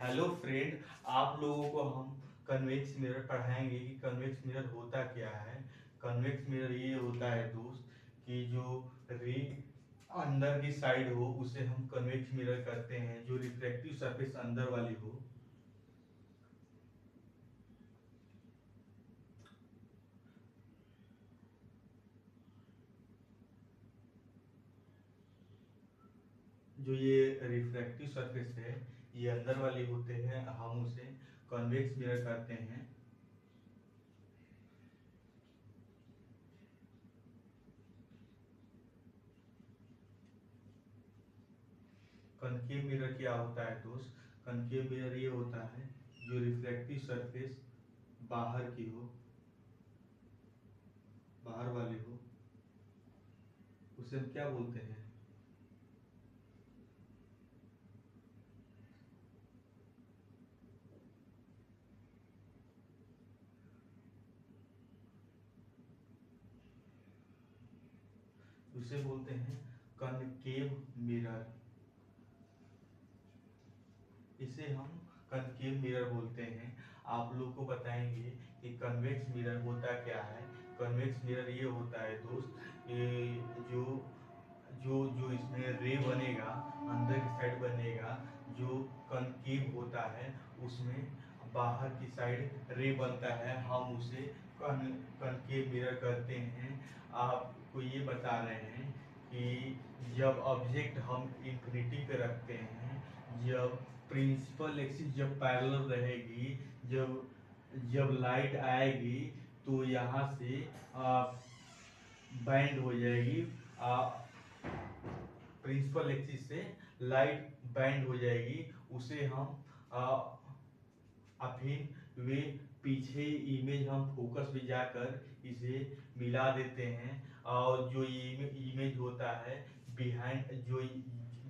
Hello friend, आप लोगों को हम कन्वेक्स मिरर पढ़ाएंगे कि कन्वेक्स मिरर होता क्या है। कन्वेक्स मिरर ये होता है दोस्त कि जो रे अंदर की साइड हो उसे हम कन्वेक्स मिरर करते हैं, जो रिफ्लेक्टिव सरफेस अंदर वाली हो। जो ये रिफ्लेक्टिव सरफेस है ये अंदर वाली होते हैं, हम उसे कन्वेक्स मिरर करते हैं। कनकेव मिरर क्या होता है दोस्त? कनकेव मिरर ये होता है जो रिफ्लेक्टिव सरफेस बाहर की हो, बाहर वाली हो, उसे हम क्या बोलते हैं? उसे बोलते हैं कनकेव मिरर। इसे हम कनकेव मिरर बोलते हैं। आप लोग को बताएंगे कि कन्वेक्स मिरर होता क्या है। कन्वेक्स मिरर ये होता है दोस्त, ये जो जो जो इसमें रे बनेगा, अंदर की साइड बनेगा, जो कनकेव होता है उसमें बाहर की साइड रे बनता है, हम उसे कनकेव मिरर करते हैं। आपको ये बता रहे हैं कि जब ऑब्जेक्ट हम इंफिनिटी पे रखते हैं, जब प्रिंसिपल एक्सिस जब पैरेलल रहेगी, जब जब लाइट आएगी तो यहाँ से बैंड हो जाएगी। प्रिंसिपल एक्सिस से लाइट बैंड हो जाएगी। उसे हम फिर वे पीछे इमेज हम फोकस में जाकर इसे मिला देते हैं, और जो इमेज होता है बिहाइंड,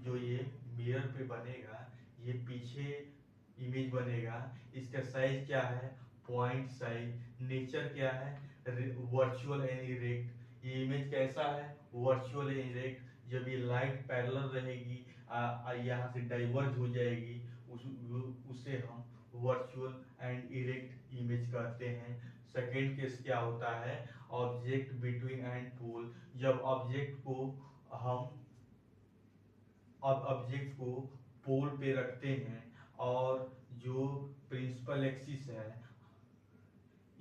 जो ये मिरर पे बनेगा, ये पीछे इमेज बनेगा। इसका साइज क्या है? Point size. नेचर क्या है? Virtual and erect. ये इमेज कैसा है? Virtual and erect. जब ये लाइट पैरेलल रहेगी, यहाँ से डाइवर्ज हो जाएगी, उसे हम वर्चुअल एंड इरेक्ट इमेज कहते हैं। सेकेंड केस क्या होता है? Object between and pole. जब ऑब्जेक्ट को हम ऑब्जेक्ट को पोल पे रखते हैं, और जो प्रिंसिपल एक्सिस है,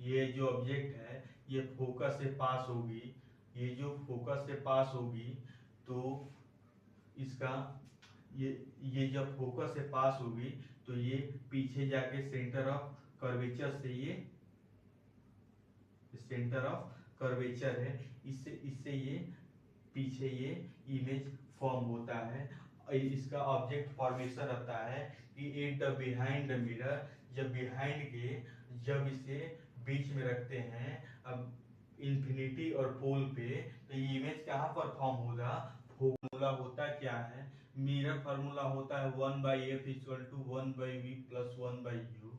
ये जो ऑब्जेक्ट है ये फोकस से पास होगी, ये जो फोकस से पास होगी तो इसका ये जब फोकस से पास होगी तो ये पीछे जाके सेंटर ऑफ कर्वेचर से, ये सेंटर ऑफ कर्वेचर है, इससे इससे ये पीछे ये इमेज फॉर्म होता है। इसका ऑब्जेक्ट फॉर्मेशन रहता है कि at the behind the mirror. जब बिहाइंड के, जब इसे बीच में रखते हैं, अब इंफिनिटी और पोल पे, तो ये इमेज कहाँ पर फॉर्म होगा? फॉर्मूला होता क्या है? मिरर फार्मूला होता है 1/f equal to 1/v plus 1/u।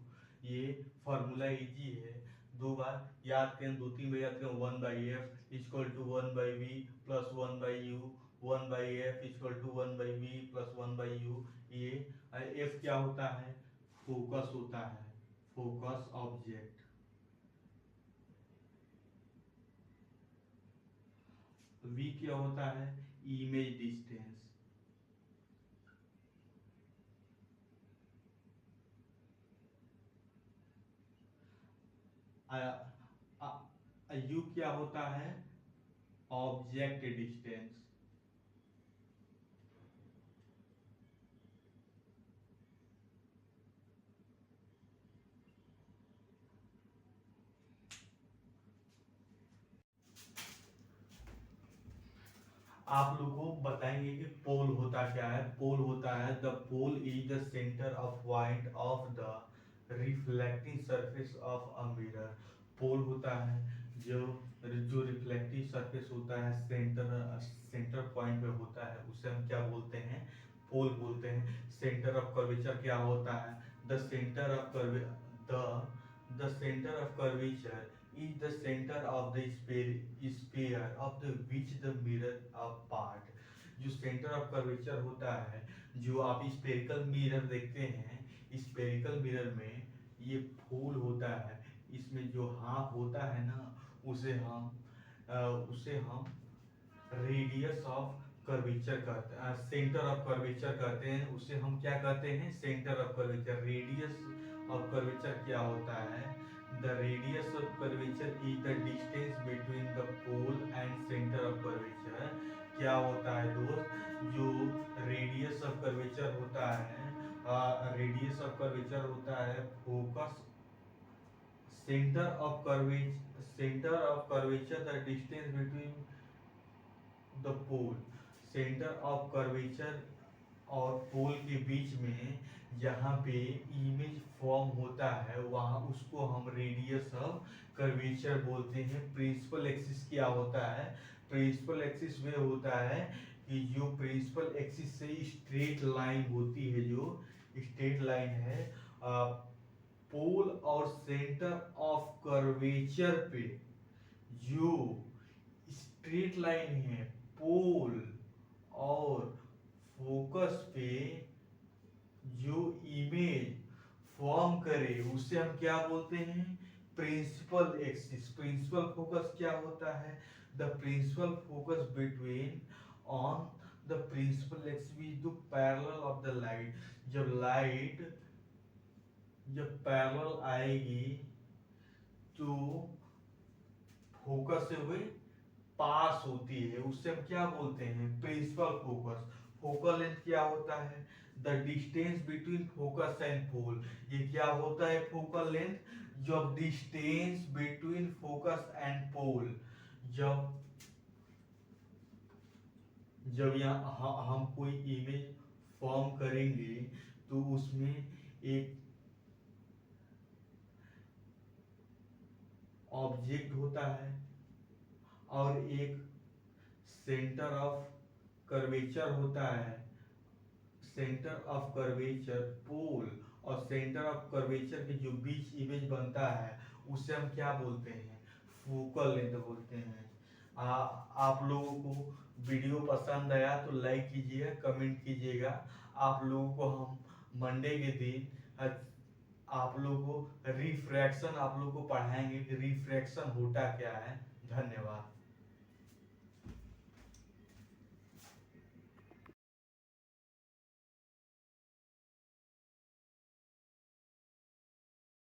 ये फार्मूला इजी है, दो बार याद करें, दो तीन बार याद करें। 1/f equal to 1/v plus 1/u। 1/f equal to 1/v plus 1/u। ये f क्या होता है? फोकस होता है, फोकस ऑब्जेक्ट। v क्या होता है? Image distance. u क्या होता है? Object distance. आप लोगों को बताएंगे कि पोल होता क्या है। पोल होता है the pole is the centre of point of the reflecting surface of a mirror. Pole होता है जो जो रिफ्लेक्टिव सरफेस होता है, सेंटर पॉइंट पे होता है, उसे हम क्या बोलते हैं? पोल बोलते हैं। सेंटर ऑफ कर्वेचर क्या होता है? The centre of curve the centre of curvature is the center of the sphere of the which the mirror of part। जो सेंटर ऑफ कर्वेचर होता है, जो आप स्फेरिकल मिरर देखते हैं, स्पेरिकल मिरर में ये फूल होता है, इसमें जो हाफ होता है ना उसे हम रेडियस ऑफ कर्वेचर कहते हैं, सेंटर ऑफ कर्वेचर कहते हैं। उसे हम क्या कहते हैं? Centre of curvature. Radius of curvature क्या होता है? The radius of curvature is the distance between the pole and centre of curvature. क्या होता है दोस्त? जो रेडियस ऑफ कर्वेचर होता है, रेडियस ऑफ कर्वेचर होता है focus centre of curvature the distance between the pole. Centre of curvature और पोल के बीच में जहाँ पे इमेज फॉर्म होता है वहाँ उसको हम रेडियस ऑफ कर्वेचर बोलते हैं। प्रिंसिपल एक्सिस क्या होता है? प्रिंसिपल एक्सिस वे होता है कि जो प्रिंसिपल एक्सिस से स्ट्रेट लाइन होती है, जो स्ट्रेट लाइन है पोल और सेंटर ऑफ कर्वेचर पे जो स्ट्रेट लाइन है पोल और फोकस पे जो इमेज फॉर्म करे उसे हम क्या बोलते हैं? Principal axis. प्रिंसिपल फोकस क्या होता है? The principal focus between on the principal axis with the parallel of the light. जब पैरेलल आएगी तो फोकस से हुए पास होती है, उससे हम क्या बोलते हैं? Principal focus. फोकल लेंथ क्या होता है? The distance between focus and pole. ये क्या होता है फोकल लेंथ? जब distance between focus and pole, जब यहाँ हम कोई इमेज फॉर्म करेंगे तो उसमें एक ऑब्जेक्ट होता है और एक सेंटर ऑफ कर्वेचर होता है। सेंटर ऑफ कर्वेचर पोल और सेंटर ऑफ कर्वेचर के जो बीच इमेज बनता है उसे हम क्या बोलते हैं? फोकल लेंथ बोलते हैं। आप लोगों को वीडियो पसंद आया तो लाइक कीजिएगा, कमेंट कीजिएगा। आप लोगों को हम मंडे के दिन आप लोगों को रिफ्रैक्शन आप लोगों को पढ़ाएंगे कि रिफ्रैक्शन होता क्या है। धन्यवाद।